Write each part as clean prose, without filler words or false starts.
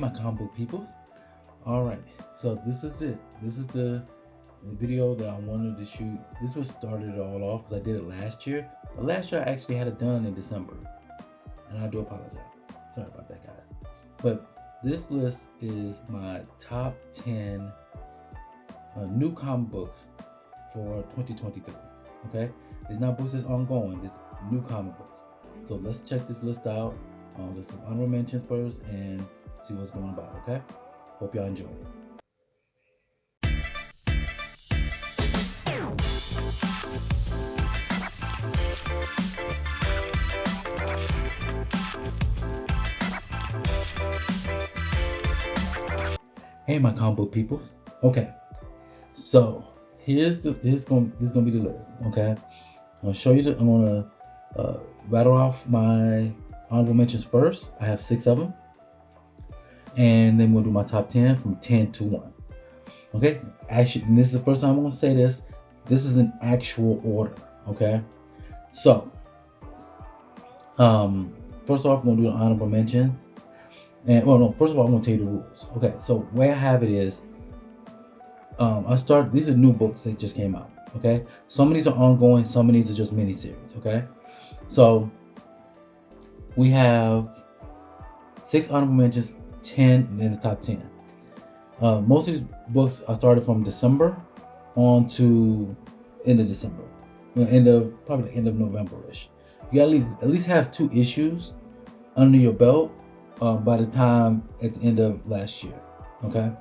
my comic book peoples. All right, so this is it. This is the video that I wanted to shoot. This was started it all off because I did it last year. But last year I actually had it done in December, and I do apologize. Sorry about that, guys. But this list is my top 10 new comic books for 2023. Okay, it's not books that's ongoing. It's new comic books. So let's check this list out. There's some honorable mentions first and see what's going about. Okay, hope y'all enjoy it. Hey, my comic book peoples. Okay, so this gonna be the list. Okay, I'm gonna show you. I'm gonna rattle off my honorable mentions first. I have 6 of them, and then we'll do my top 10 from 10 to 1. Okay, actually, and this is the first time I'm gonna say this. This is an actual order. Okay, so first off, I'm gonna do an honorable mention. And first of all, I'm gonna tell you the rules. Okay, so the way I have it is, these are new books that just came out. Okay, some of these are ongoing, some of these are just miniseries. Okay, so we have 6 honorable mentions, 10 in the top 10. Most of these books I started from December on to end of December, probably the end of November-ish. You gotta at least have 2 issues under your belt by the time at the end of last year. Okay,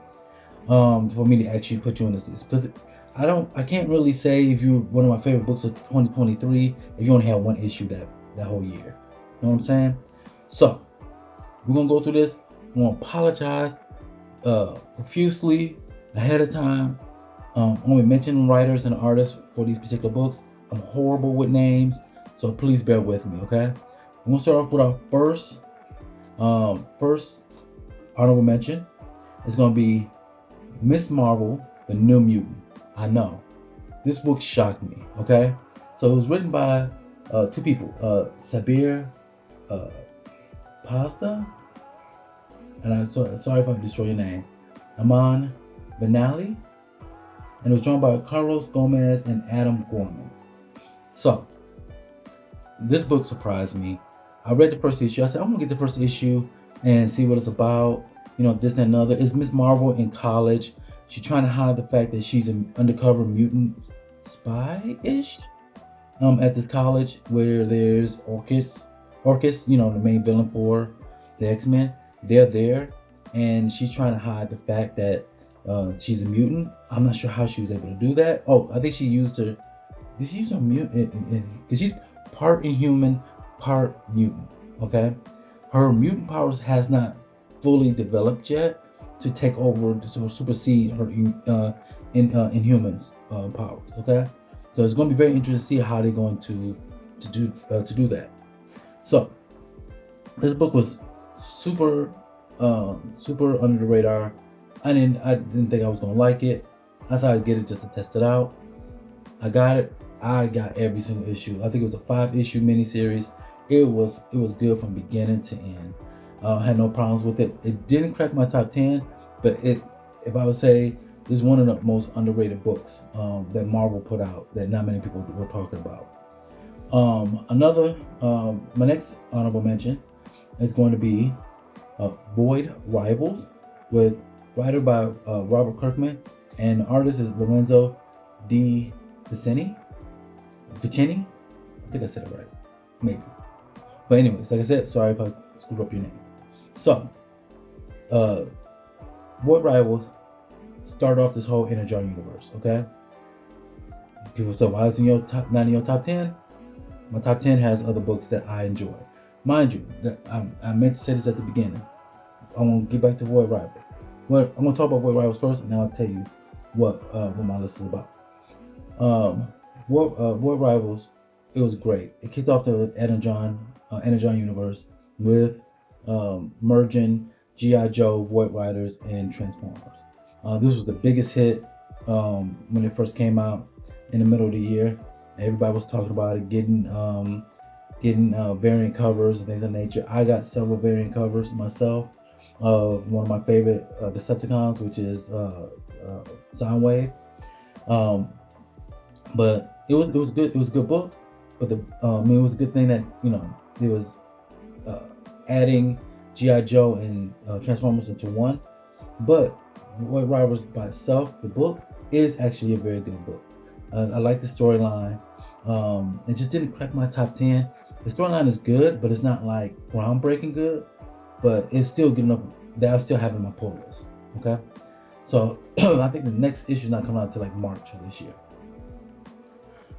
for me to actually put you on this list, because I can't really say if you're one of my favorite books of 2023 if you only have 1 issue that whole year. You know what I'm saying? So we're gonna go through this. I'm gonna apologize profusely ahead of time. I'm gonna mention writers and artists for these particular books. I'm horrible with names, so please bear with me. Okay, we're gonna start off with our first honorable mention. It's gonna be Miss Marvel, the New Mutant. I know this book shocked me. Okay, so it was written by 2 people, Sabir Pasta, and I'm sorry if I destroy your name, Aman Benali, and it was drawn by Carlos Gomez and Adam Gorman. So this book surprised me. I read the first issue. I said, I'm gonna get the first issue and see what it's about. You know, this and another. It's Miss Marvel in college. She's trying to hide the fact that she's an undercover mutant spy-ish at the college where there's Orchis, you know, the main villain for the X-Men. They're there, and she's trying to hide the fact that she's a mutant. I'm not sure how she was able to do that. Oh, I think she used her. Did she use her mutant? Because she's part Inhuman, part mutant. Okay, her mutant powers has not fully developed yet to take over, to supersede her Inhumans powers. Okay, so it's going to be very interesting to see how they're going to do that. So this book was super under the radar. I didn't think I was going to like it. I decided to get it just to test it out. I got it. I got every single issue. I think it was a 5-issue miniseries. It was good from beginning to end. I had no problems with it. It didn't crack my top 10, but if I would say, this is one of the most underrated books that Marvel put out that not many people were talking about. My next honorable mention is going to be Void Rivals, with writer by Robert Kirkman, and the artist is Lorenzo Di Vicini. I think I said it right, maybe. But anyways, like I said, sorry if I screwed up your name. So, Void Rivals start off this whole Energon universe. Okay, people say, why is it not in your top 10? My top 10 has other books that I enjoy. Mind you, that I meant to say this at the beginning. I'm gonna get back to Void Rivals. Well, I'm gonna talk about Void Rivals first, and then I'll tell you what my list is about. Void Rivals, it was great. It kicked off the Energon universe with merging G.I. Joe, Void Riders, and Transformers. This was the biggest hit when it first came out in the middle of the year. Everybody was talking about it, getting variant covers and things of nature. I got several variant covers myself. of one of my favorite Decepticons, which is Soundwave. Um, but it was good. It was a good book. But it was a good thing that it was uh, adding GI Joe and Transformers into one. But White Riders by itself, the book is actually a very good book. I like the storyline. It just didn't crack my top 10. The storyline is good, but it's not like groundbreaking good. But it's still good enough that I still have it in my pull list. Okay, so I think the next issue is not coming out until like March of this year.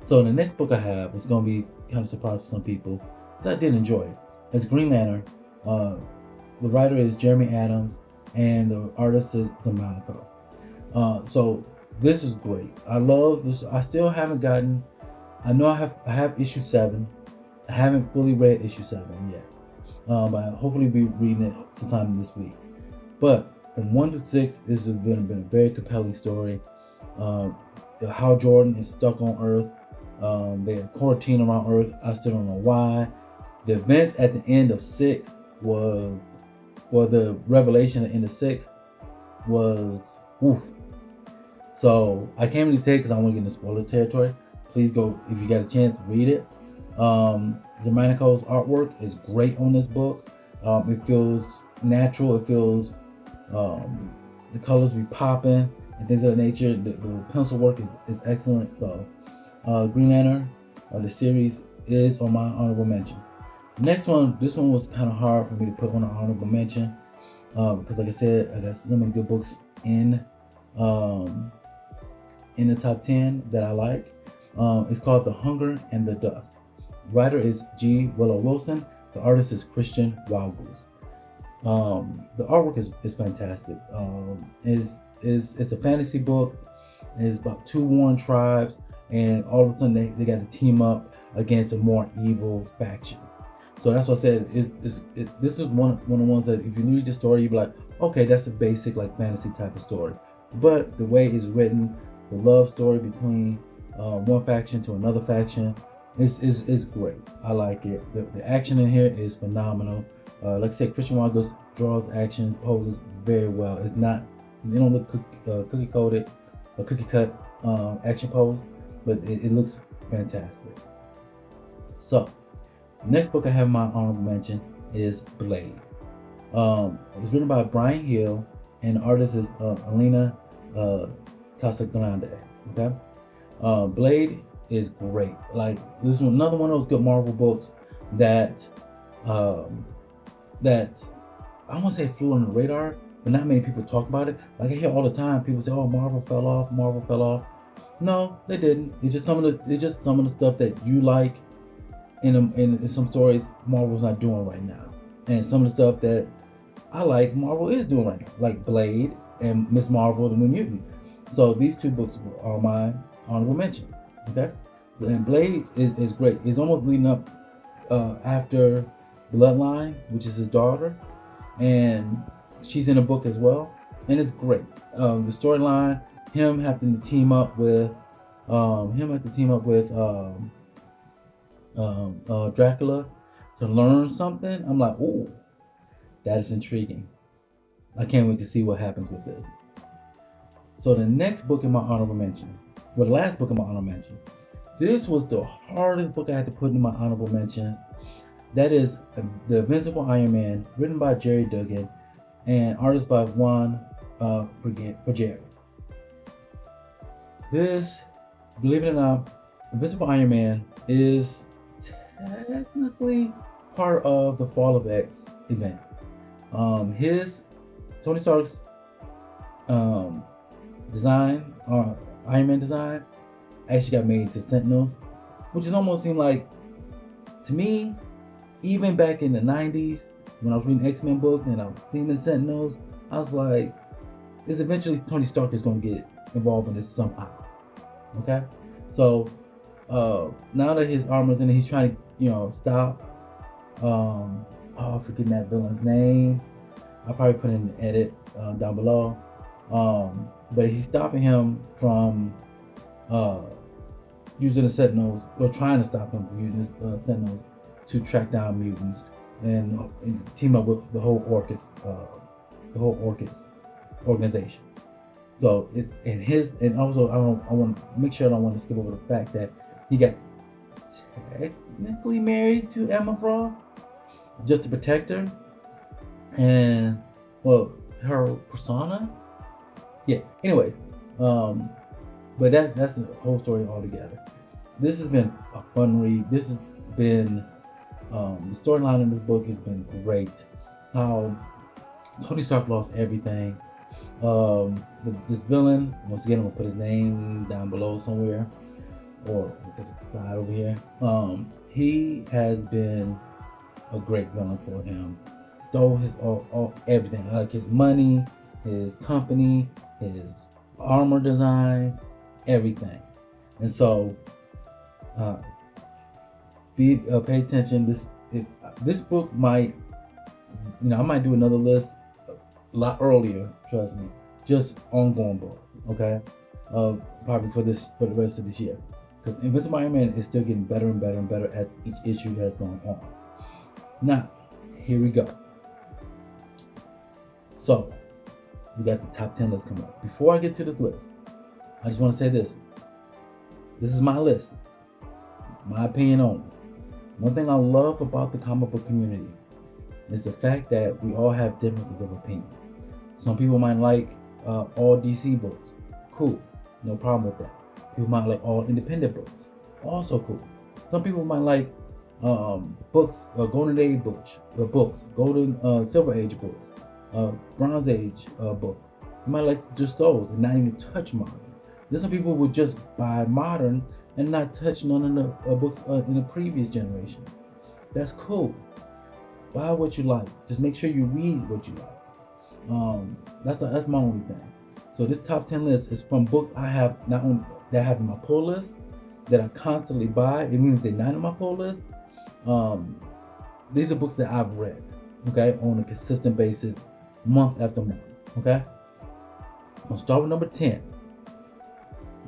So the next book I have is going to be kind of surprise for some people, because I did enjoy it. It's Green Lantern. The writer is Jeremy Adams, and the artist is Zamanico. So this is great. I love this. I still haven't gotten. I know I have issue 7. I haven't fully read issue 7 yet. But I'll hopefully be reading it sometime this week. But from 1 to 6, this has been a very compelling story. Hal Jordan is stuck on Earth. They're quarantined around Earth. I still don't know why. The events at the end of 6 was, well, the revelation at the end of 6 was, oof. So I can't really say it because I want to get into spoiler territory. Please go, if you got a chance, read it. Zamanico's artwork is great on this book. It feels natural. It feels the colors be popping and things of that nature. The pencil work is excellent. So Green Lantern, the series, is on my honorable mention. Next one, this one was kind of hard for me to put on an honorable mention because, like I said, I got so many good books in the top 10 that I like. It's called The Hunger and the Dust. Writer is G. Willow Wilson. The artist is Christian Wildgoose. The artwork is fantastic. It's a fantasy book. It's about 2 warring tribes, and all of a sudden they got to team up against a more evil faction. So that's what I said. This is one of the ones that if you read the story, you'd be like, okay, that's a basic like fantasy type of story. But the way it's written, the love story between one faction to another faction, is great. I like it. The action in here is phenomenal. Like I said, Christian Wildgoose draws action, poses very well. It's not, they don't look cookie coded or cookie cut action pose, but it looks fantastic. So, next book I have in my honorable mention is Blade. It's written by Brian Hill, and the artist is Elena Casagrande. Okay, Blade is great. Like, this is another one of those good Marvel books that that I won't say flew on the radar, but not many people talk about it. Like, I hear all the time people say, "Oh, Marvel fell off. Marvel fell off." No, they didn't. It's just some of the stuff that you like in some stories Marvel's not doing right now, and some of the stuff that I like Marvel is doing right now, like Blade and Miss Marvel: The New Mutant. So these 2 books are my honorable mention. Okay, and Blade is great. It's almost leading up after Bloodline, which is his daughter, and she's in a book as well, and it's great. The storyline, him having to team up with Dracula to learn something. I'm like, ooh, that is intriguing. I can't wait to see what happens with this. So the next book in my honorable mention, well, the last book in my honorable mention, this was the hardest book I had to put in my honorable mentions. That is The Invincible Iron Man, written by Jerry Duggan and artist by Juan Frigere. This, believe it or not, Invincible Iron Man is technically part of the Fall of X event. Tony Stark's design, Iron Man design, actually got made into Sentinels, which is almost seemed like, to me, even back in the 90s, when I was reading X-Men books and I was seeing the Sentinels, I was like, it's eventually Tony Stark is going to get involved in this somehow. Okay? So, now that his armor's in it, he's trying to, stop, I'm forgetting that villain's name. I'll probably put in the edit down below. But he's stopping him from using the Sentinels, or trying to stop him from using the Sentinels to track down mutants and team up with the whole Orchis the whole Orchis organization. So it's in his, and also I want to make sure I don't want to skip over the fact that he got technically married to Emma Frost just to protect her, and well, her persona. Yeah. Anyways, but that's the whole story altogether. This has been a fun read. This has been the storyline in this book has been great. How Tony Stark lost everything. This villain, once again, I'm gonna put his name down below somewhere, or to the side over here. He has been a great villain for him. Stole his all everything, like his money, his company, his armor designs, everything. And so, pay attention. This book might, I might do another list a lot earlier. Trust me, just ongoing books. Okay, probably for the rest of this year, because Invincible Iron Man is still getting better and better and better as each issue has gone on. Now, here we go. So, we got the top 10 list coming up. Before I get to this list, I just want to say this. This is my list. My opinion only. One thing I love about the comic book community is the fact that we all have differences of opinion. Some people might like all DC books. Cool. No problem with that. People might like all independent books. Also cool. Some people might like books, Golden Age books, Golden Silver Age books, Bronze Age books. You might like just those and not even touch modern. There's some people would just buy modern and not touch none of the books in the previous generation. That's cool. Buy what you like. Just make sure you read what you like. That's my only thing. So this top 10 list is from books I have not only that I have in my pull list that I constantly buy, even if they're not in my pull list. These are books that I've read, okay, on a consistent basis, month after month. Okay. I'll start with number 10.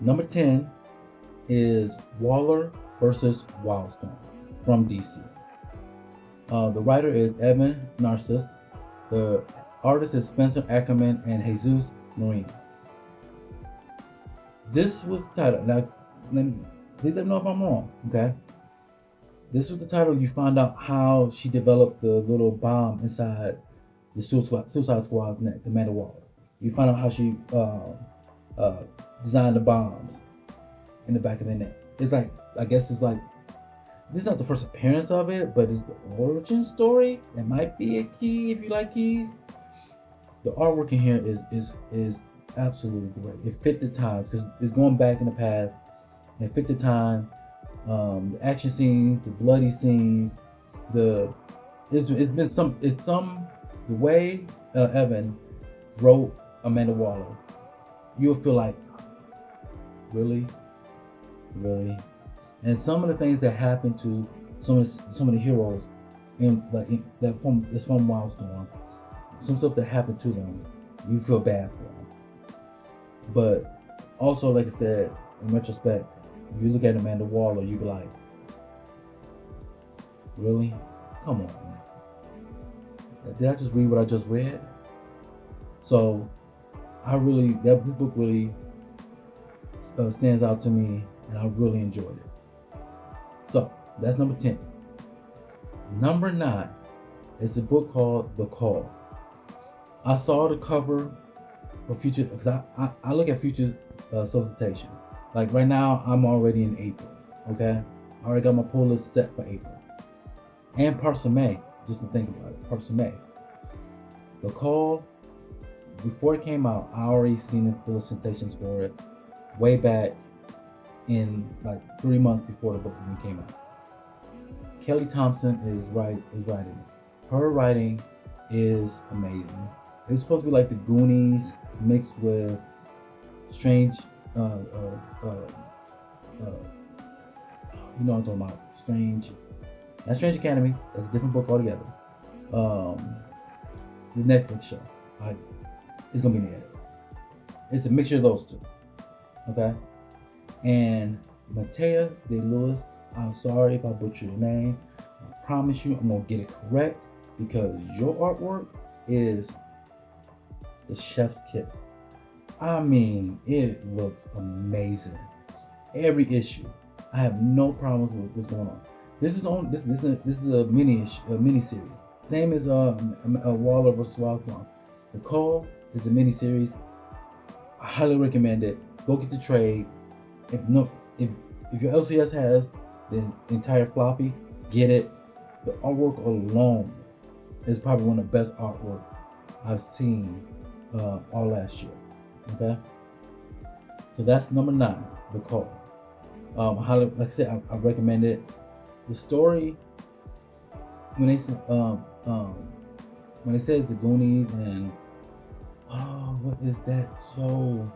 Number 10 is Waller versus Wildstorm from DC. The writer is Evan Narcisse. The artist is Spencer Ackerman and Jesus Marino. This was the title. Now, please let me know if I'm wrong, okay? This was the title. You find out how she developed the little bomb inside the Suicide Squad's neck, Amanda Waller. You find out how she designed the bombs in the back of their necks. It's like, I guess it's like, this is not the first appearance of it, but it's the origin story. It might be a key if you like keys. The artwork in here is absolutely great. It fit the times because it's going back in the past. It fit the time. The action scenes, the bloody scenes, the way Evan wrote Amanda Waller, you'll feel like, really. And some of the things that happen to some of the heroes that's from Wildstorm, some stuff that happened to them, you feel bad for them. But also, like I said, in retrospect, if you look at Amanda Waller, you be like, really? Come on, man. Did I just read what I just read? So, this book really stands out to me, and I really enjoyed it. So, that's number 10. Number 9 is a book called The Call. I saw the cover for future, because I look at future solicitations. Like right now, I'm already in April, okay? I already got my pull list set for April. And parts of May, just to think about it, parts of May. The Call, before it came out, I already seen the solicitations for it way back in like 3 months before the book even came out. Kelly Thompson is writing it. Her writing is amazing. It's supposed to be like the Goonies mixed with Strange, you know what I'm talking about. Not Strange Academy. That's a different book altogether. The Netflix show. It's gonna be in the edit. It's a mixture of those two. Okay. And Matea De Lewis. I'm sorry if I butchered your name. I promise you, I'm gonna get it correct because your artwork is The Chef's Kiss. I mean, it looks amazing. Every issue, I have no problems with what's going on. This is on this is a mini series. Same as Waller versus Wildflower. The Call is a mini series. I highly recommend it. Go get the trade. If no, if your LCS has the entire floppy, get it. The artwork alone is probably one of the best artworks I've seen all last year. Okay, so that's number 9, The Call. Highly, like I said, I recommend it. The story when they when it says the Goonies and what is that show?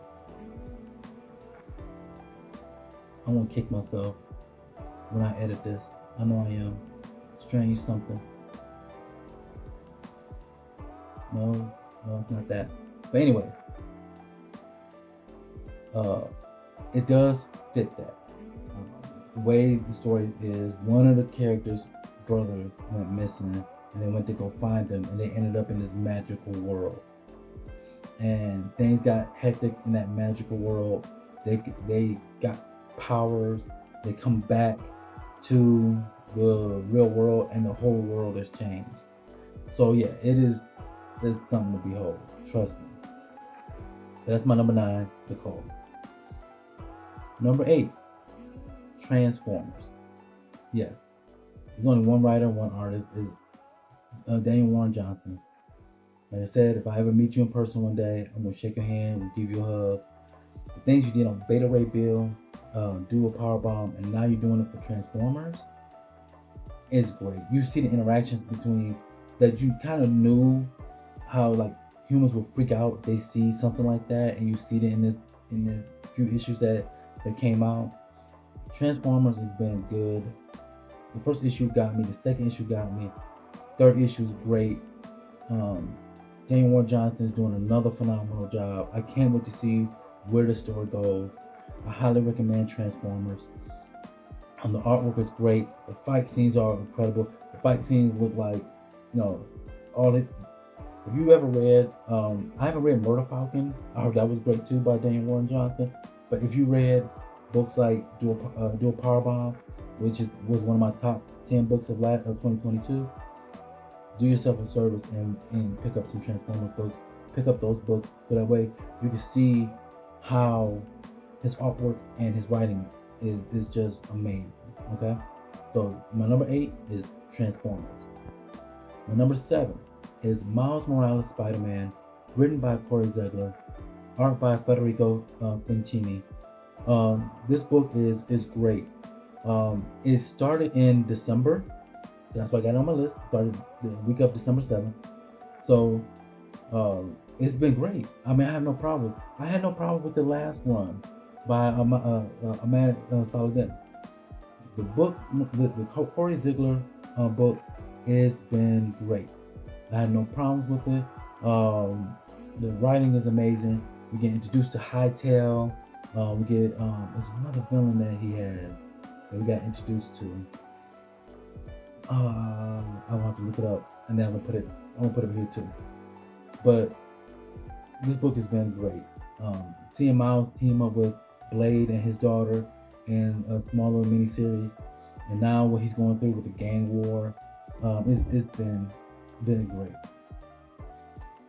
I want to kick myself when I edit this. I know I am. Strange something. No, it's not that. But anyways, it does fit that. The way the story is, one of the characters' brothers went missing, and they went to go find him, and they ended up in this magical world. And things got hectic in that magical world. They got powers. They come back to the real world, and the whole world has changed. So yeah, it's something to behold. Trust me. That's my number 9, The Call. Number 8, Transformers. Yes, there's only one writer, one artist, is Daniel Warren Johnson. Like I said, if I ever meet you in person one day, I'm gonna shake your hand and give you a hug. The things you did on Beta Ray Bill, do a power bomb, and now you're doing it for Transformers, is great. You see the interactions between that. You kind of knew how like humans will freak out if they see something like that, and you see it in this few issues that came out. Transformers has been good. The first issue got me. The second issue got me. Third issue is great. Daniel Warren Johnson is doing another phenomenal job. I can't wait to see where the story goes. I highly recommend Transformers. The artwork is great. The fight scenes are incredible. The fight scenes look like, all it. If you ever read, I haven't read Murder Falcon. I heard that was great too by Daniel Warren Johnson. But if you read books like Do a Powerbomb, which was one of my top 10 books of 2022, do yourself a service and pick up some Transformers books. Pick up those books so that way you can see how his artwork and his writing is just amazing. Okay, so my number 8 is Transformers. My number 7 is Miles Morales Spider-Man, written by Corey Ziegler, art by Federico Fincini. This book is great. It started in December, so that's why I got it on my list. It started the week of December 7th. So it's been great. I mean, I had no problem with the last one by Ahmad Saladin. The book, the Corey Ziegler book, has been great. I had no problems with it. The writing is amazing. We get introduced to Hightail. We get there's another villain that he had that we got introduced to. I'll have to look it up, and then I'm gonna put it here too. But this book has been great. Seeing Miles team up with Blade and his daughter in a small little mini series, and now what he's going through with the gang war, it's been great.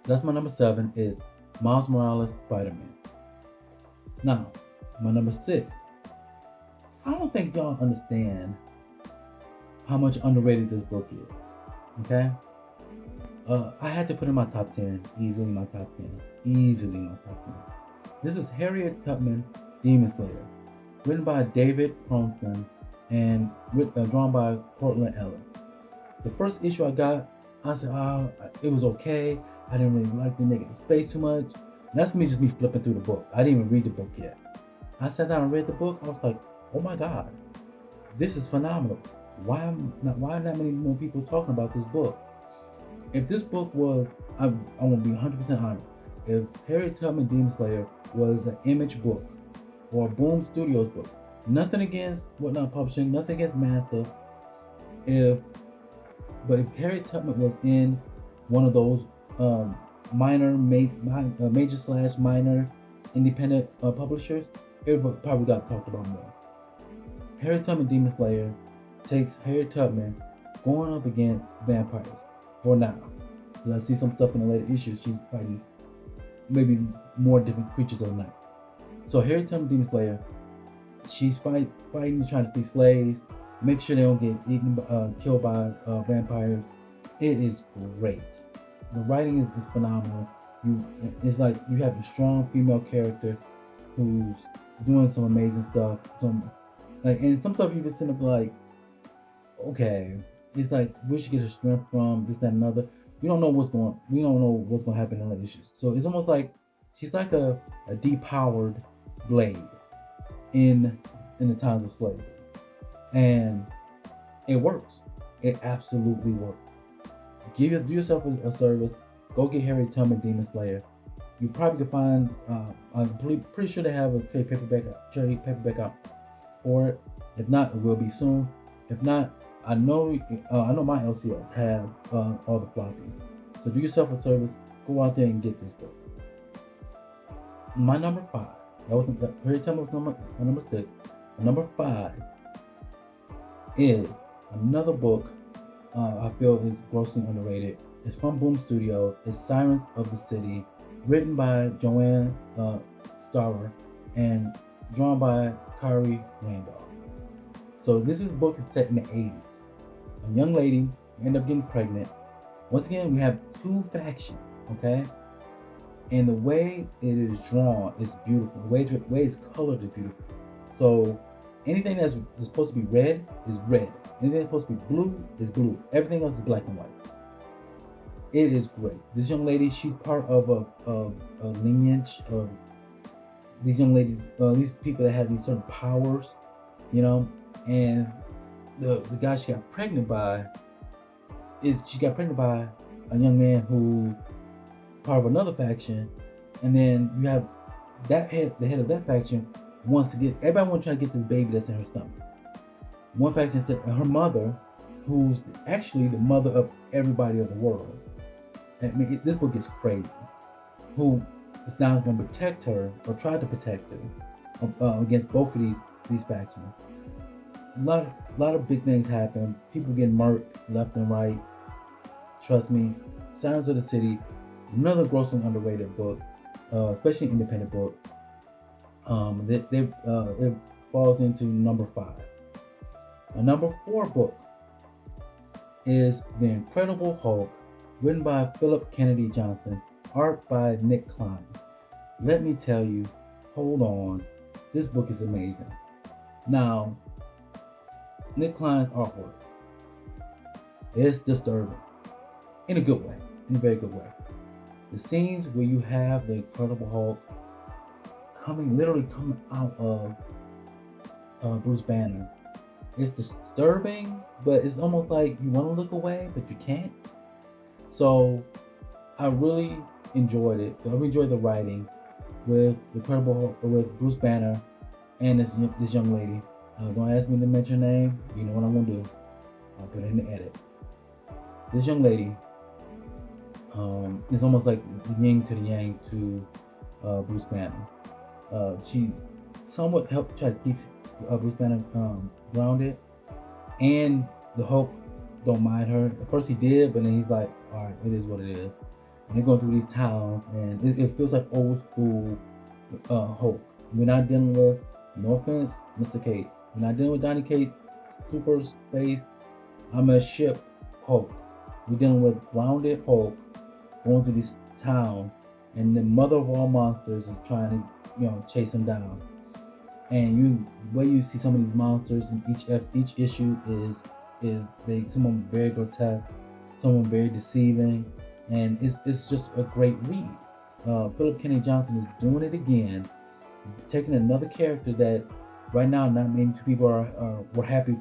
That's my number 7 is Miles Morales Spider-Man. Now, my number 6. I don't think y'all understand how much underrated this book is. Okay? I had to put in my top 10. Easily my top 10. This is Harriet Tubman, Demon Slayer. Written by David Cronson and drawn by Cortland Ellis. The first issue I got, I said, it was okay. I didn't really like the negative space too much. And that's me flipping through the book. I didn't even read the book yet. I sat down and read the book. I was like, oh my God, this is phenomenal. Why are not many more people talking about this book? If this book was, I'm gonna be 100% honest. If Harriet Tubman Demon Slayer was an Image book or a Boom Studios book, nothing against Whatnot Publishing, nothing against Massive. But if Harriet Tubman was in one of those major slash minor independent publishers, it probably got talked about more. Harriet Tubman Demon Slayer takes Harriet Tubman going up against vampires for now. I see some stuff in the later issues. She's fighting maybe more different creatures of the night. So Harriet Tubman Demon Slayer, she's fighting, trying to free slaves, make sure they don't get killed by vampires. It is great. The writing is phenomenal. It's like you have a strong female character who's doing some amazing stuff. And some stuff you can sit up like, okay, it's like where she get her strength from, this, that, and another. We don't know what's going to happen in the issues. So it's almost like she's like a depowered Blade in the times of slavery, and it works. It absolutely works. Do yourself a service. Go get Harriet Tubman Demon Slayer. You probably can find. I'm pretty sure they have a trade paperback out for it. If not, it will be soon. If not, I know my LCS have all the floppies. So do yourself a service. Go out there and get this book. My number 5. That was Harriet Tubman was number 6. Number 5 is another book I feel is grossly underrated. It's from Boom Studios. It's Sirens of the City, written by Joanne Starrer and drawn by Kari Randolph. So this book is set in the 80s. A young lady end up getting pregnant. Once again, we have 2 factions, okay? And the way it is drawn is beautiful. The way it's colored is beautiful. So anything that's supposed to be red is red. Anything that's supposed to be blue is blue. Everything else is black and white. It is great. This young lady, she's part of a lineage of these young ladies, these people that have these certain powers, and the guy she got pregnant by a young man who part of another faction, and then you have the head of that faction everybody wants to try to get this baby that's in her stomach. One faction said her mother, who's actually the mother of everybody of the world. I mean, this book is crazy. Who is now going to protect her, or try to protect her against both of these factions. A lot of big things happen. People getting murked left and right. Trust me, Sirens of the City, another grossly underrated book, especially an independent book. It falls into number 5. A number 4 book is The Incredible Hulk, written by Philip Kennedy Johnson, art by Nick Klein. Let me tell you, hold on, this book is amazing. Now, Nick Klein's artwork is disturbing in a good way, in a very good way. The scenes where you have the Incredible Hulk literally coming out of Bruce Banner, it's disturbing, but it's almost like you want to look away, but you can't. So I really enjoyed it. I really enjoyed the writing with the Incredible Hulk, with Bruce Banner and this young lady. Don't ask me to mention her name. You know what I'm gonna do. I'll put it in the edit. This young lady is almost like the yin to the yang to Bruce Banner. She somewhat helped try to keep Bruce Banner grounded, and the Hulk don't mind her. At first he did, but then he's like, all right, it is what it is. And they're going through these towns, and it feels like old school Hulk. We're not dealing with, no offense, Mr. Cates. We're not dealing with Donny Cates, super space, I'm a ship Hulk. We're dealing with grounded Hulk going through this town, and the mother of all monsters is trying to, chase him down. And the way you see some of these monsters in each issue is some of them very grotesque, some of them very deceiving, and it's just a great read. Philip Kennedy Johnson is doing it again, taking another character that right now not many people were happy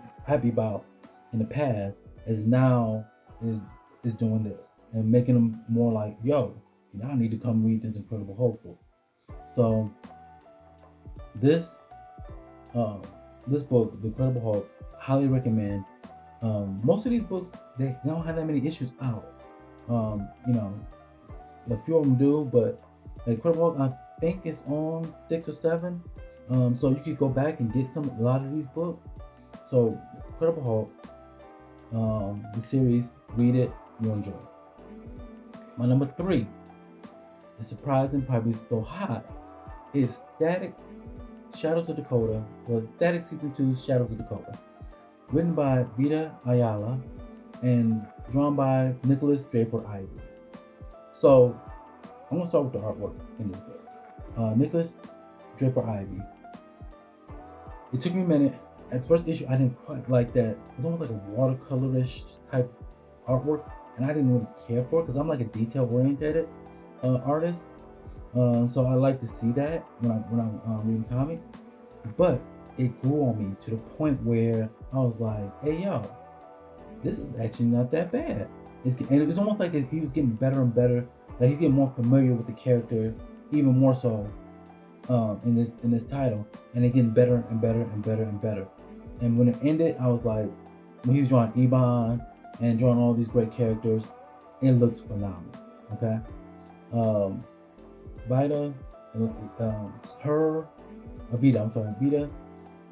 about in the past, is doing this and making them more like, yo, y'all need to come read this Incredible Hulk book. So this book, The Incredible Hulk, highly recommend. Most of these books, they don't have that many issues out. a few of them do, but Incredible Hulk, I think it's on 6 or 7. So you could go back and get a lot of these books. So Incredible Hulk, the series, read it, you'll enjoy it. My number 3 is surprising, probably so high, is Static Shadows of Dakota, or Static Season 2 Shadows of Dakota. Written by Vita Ayala and drawn by Nicholas Draper Ivy. So I'm gonna start with the artwork in this book. Nicholas Draper Ivy. It took me a minute. At the first issue, I didn't quite like that. It's almost like a watercolorish type artwork, and I didn't really care for it because I'm like a detail-oriented artist. So I like to see that when I'm reading comics. But it grew on me to the point where I was like, "Hey, yo, this is actually not that bad." And it's almost like he was getting better and better. Like he's getting more familiar with the character, even more so in this title, and it getting better and better and better and better. And when it ended, I was like, when he was drawing Ebon and drawing all these great characters, it looks phenomenal. Okay, Vita, Vita,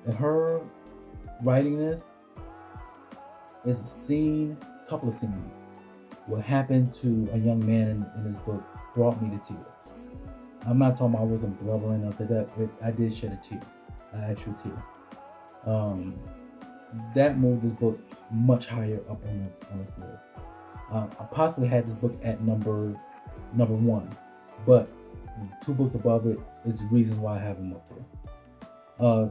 and her writing this is a couple of scenes. What happened to a young man in this book brought me to tears. I'm not talking about I wasn't blubbering after that. I did shed a tear, an actual tear. That moved this book much higher up on this list. I possibly had this book at number 1, but 2 books above it is reasons why I have them up there.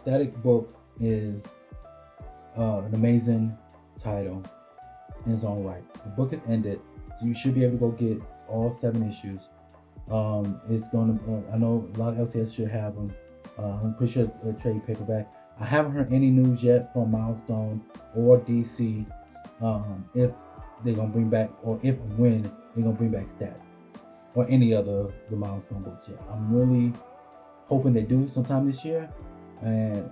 Static book is an amazing title in its own right. The book is ended, so you should be able to go get all 7 issues. It's gonna. I know a lot of LCS should have them. I'm pretty sure a trade paperback. I haven't heard any news yet from Milestone or DC if they're gonna bring back, or if and when they're gonna bring back Static or any other the Milestone books yet. I'm really hoping they do sometime this year, and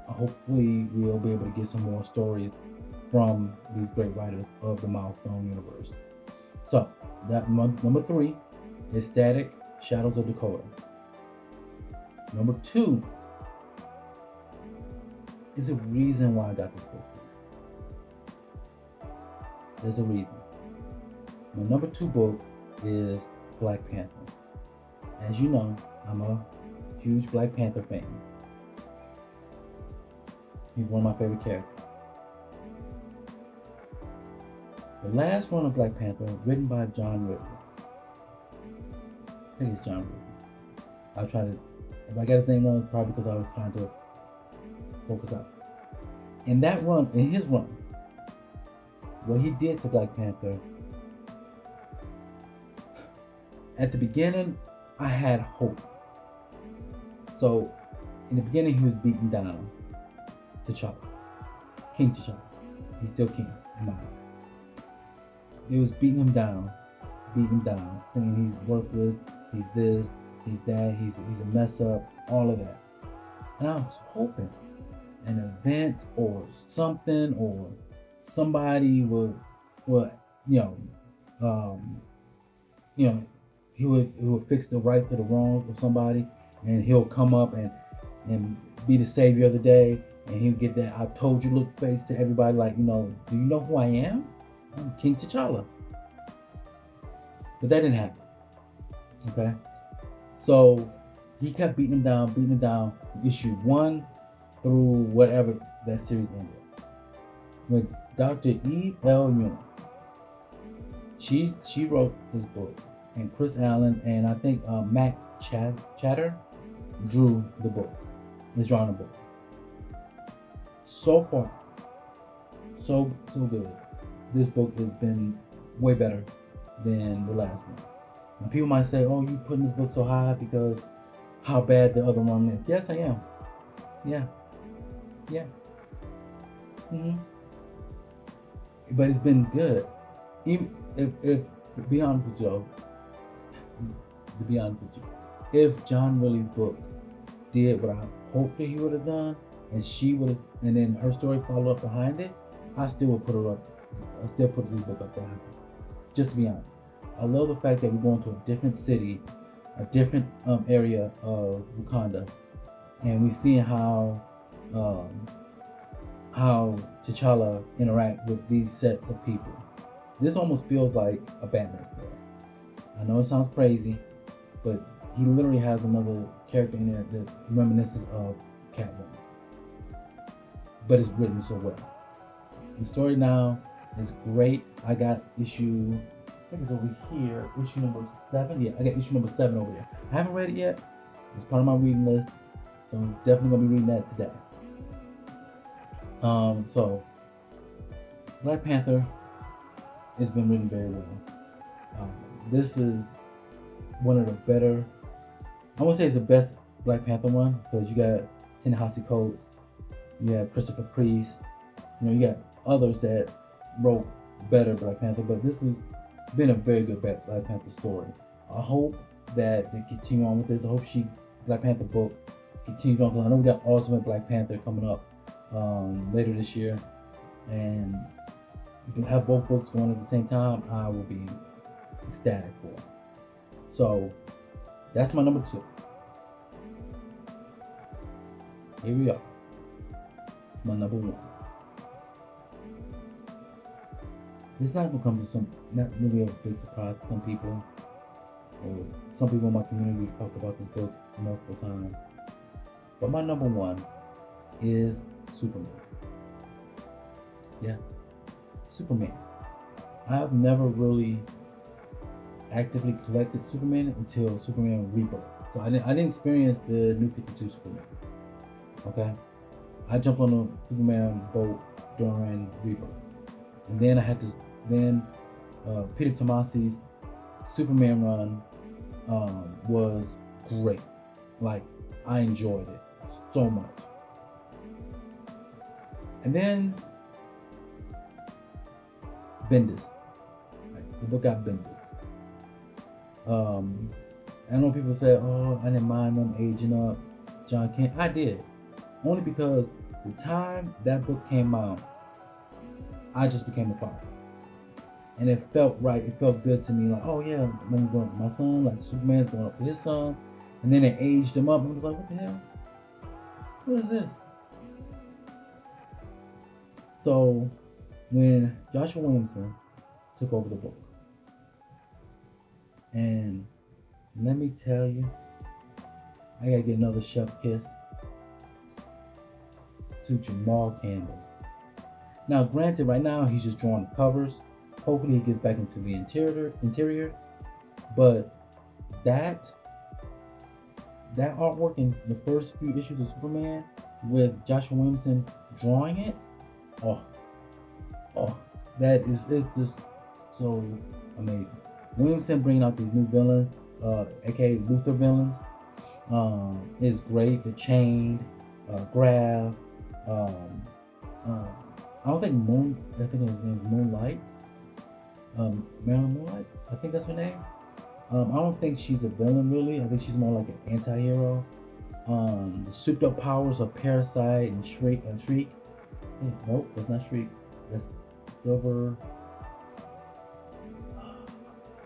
hopefully we'll be able to get some more stories from these great writers of the Milestone universe. So that number 3 is Static Shadows of Dakota. Number 2 is a reason why I got this book. There's a reason. My number 2 book is Black Panther. As you know, I'm a huge Black Panther fan. He's one of my favorite characters. The last run of Black Panther, written by John Ridley. I think it's John Ridley. I'll try to, if I get his name wrong, it's probably because I was trying to focus up. In his run, what he did to Black Panther, at the beginning, I had hope. So, in the beginning, he was beaten down. T'Challa. King T'Challa. He's still king in my eyes. It was beating him down, saying he's worthless, he's this, he's that, he's a mess up, all of that. And I was hoping an event or something, or somebody would he would fix the right to the wrong of somebody, and he'll come up and be the savior of the day, and he'll get that "I told you" look face to everybody, like, do you know who I am? I'm King T'Challa. But that didn't happen. Okay, so he kept beating him down. Issue 1 through whatever that series ended. With Dr. E.L. Ewing, she wrote this book, and Chris Allen and I think Matt Chatter drew the book. Is drawing the book. So far, so good. This book has been way better than the last one. Now, people might say, "Oh, you putting this book so high because how bad the other one is." Yes, I am. Yeah. But it's been good. Even if to be honest with you, if John Willie's book did what I hoped that he would have done, and then her story followed up behind it, I still would put her up. I still put this book up there, just to be honest. I love the fact that we're going to a different city, a different area of Wakanda, and we're seeing um, how T'Challa interact with these sets of people. This almost feels like a Batman story. I know it sounds crazy, but he literally has another character in there that reminisces of Catwoman, but it's written so well. The story now is great. I got issue, I think it's over here, issue number 7. Yeah, I got issue number 7 over there. I haven't read it yet. It's part of my reading list, so I'm definitely gonna be reading that today. So Black Panther has been written very well. This is one of the better. I won't say it's the best Black Panther one because you got Ta-Nehisi Coates, you have Christopher Priest, you got others that wrote better Black Panther, but this has been a very good Black Panther story. I hope that they continue on with this. I hope Black Panther book continues on because I know we got Ultimate Black Panther coming up later this year, and if we have both books going at the same time, I will be ecstatic for it. So that's my number 2. Here we are. My number 1. It's not gonna come to not really a big surprise to some people. Or some people in my community have talked about this book multiple times. But my number 1 is Superman. Yeah, Superman. I've never really actively collected Superman until Superman Rebirth. So I didn't experience the New 52 Superman. Okay, I jumped on the Superman boat during Rebirth, and then Peter Tomasi's Superman run was great. Like, I enjoyed it so much. And then Bendis, like, the book got Bendis. I know people say, "Oh, I didn't mind them aging up John Kent." I did, only because the time that book came out, I just became a father, and it felt right. It felt good to me. Like, oh yeah, I'm going with my son. Like, Superman's going up with his son, and then they aged him up. And I was like, what the hell? What is this? So when Joshua Williamson took over the book, and let me tell you, I gotta get another chef kiss to Jamal Campbell. Now, granted, right now he's just drawing the covers. Hopefully, he gets back into the interior. But that artwork in the first few issues of Superman with Joshua Williamson drawing it, that is just so amazing. Williamson bringing out these new villains, aka Luther villains, is great. The Chained, Grav, I don't think I think his name is Moonlight. Marilyn Moonlight, I think that's her name. I don't think she's a villain really. I think she's more like an anti-hero. The souped up powers of Parasite and Shriek. Nope, that's not Shriek. That's Silver.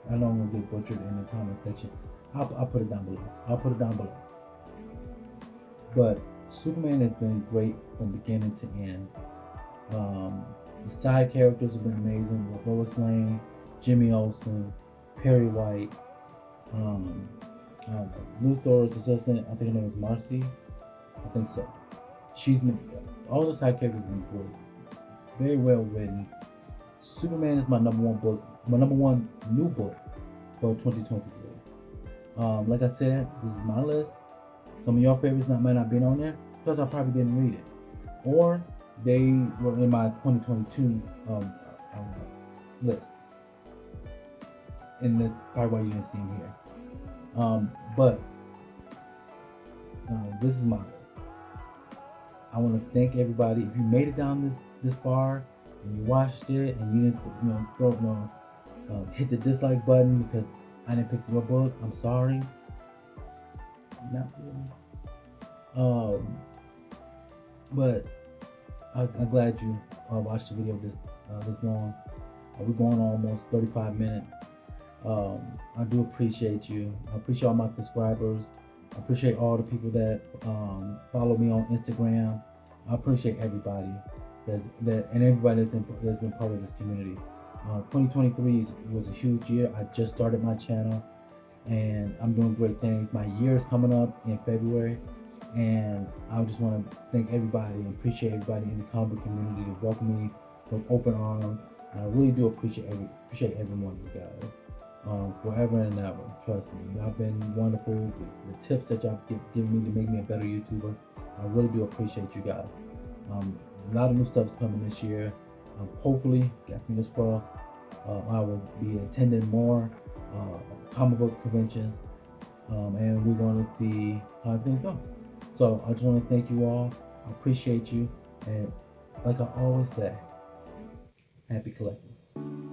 I know I'm gonna get butchered in the comment section. I'll put it down below. But Superman has been great from beginning to end. The side characters have been amazing. Like Lois Lane, Jimmy Olsen, Perry White, Luthor's assistant, I think her name is Marcy. I think so. All the side characters have been great. Very well written. Superman is my number 1 book, my number 1 new book for 2023. Like I said, this is my list. Some of your favorites might not be on there because I probably didn't read it, or they were in my 2022 list, and that's probably why you didn't see them here. But this is my list. I want to thank everybody. If you made it down this far and you watched it and you didn't hit the dislike button because I didn't pick your book, I'm sorry. Not really. But I'm glad you watched the video this long. We're going on almost 35 minutes. I do appreciate you. I appreciate all my subscribers. I appreciate all the people that follow me on Instagram. I appreciate everybody and everybody that's been part of this community. 2023 was a huge year. I just started my channel, and I'm doing great things. My year is coming up in February, and I just want to thank everybody and appreciate everybody in the comic book community to welcome me with open arms. And I really do appreciate every one of you guys. Forever and ever, trust me. Y'all been wonderful. The tips that y'all given me to make me a better YouTuber, I really do appreciate you guys. A lot of new stuff is coming this year. Hopefully, got fingers crossed. I will be attending more comic book conventions, and we're going to see how things go. So I just want to thank you all. I appreciate you, and like I always say, happy collecting.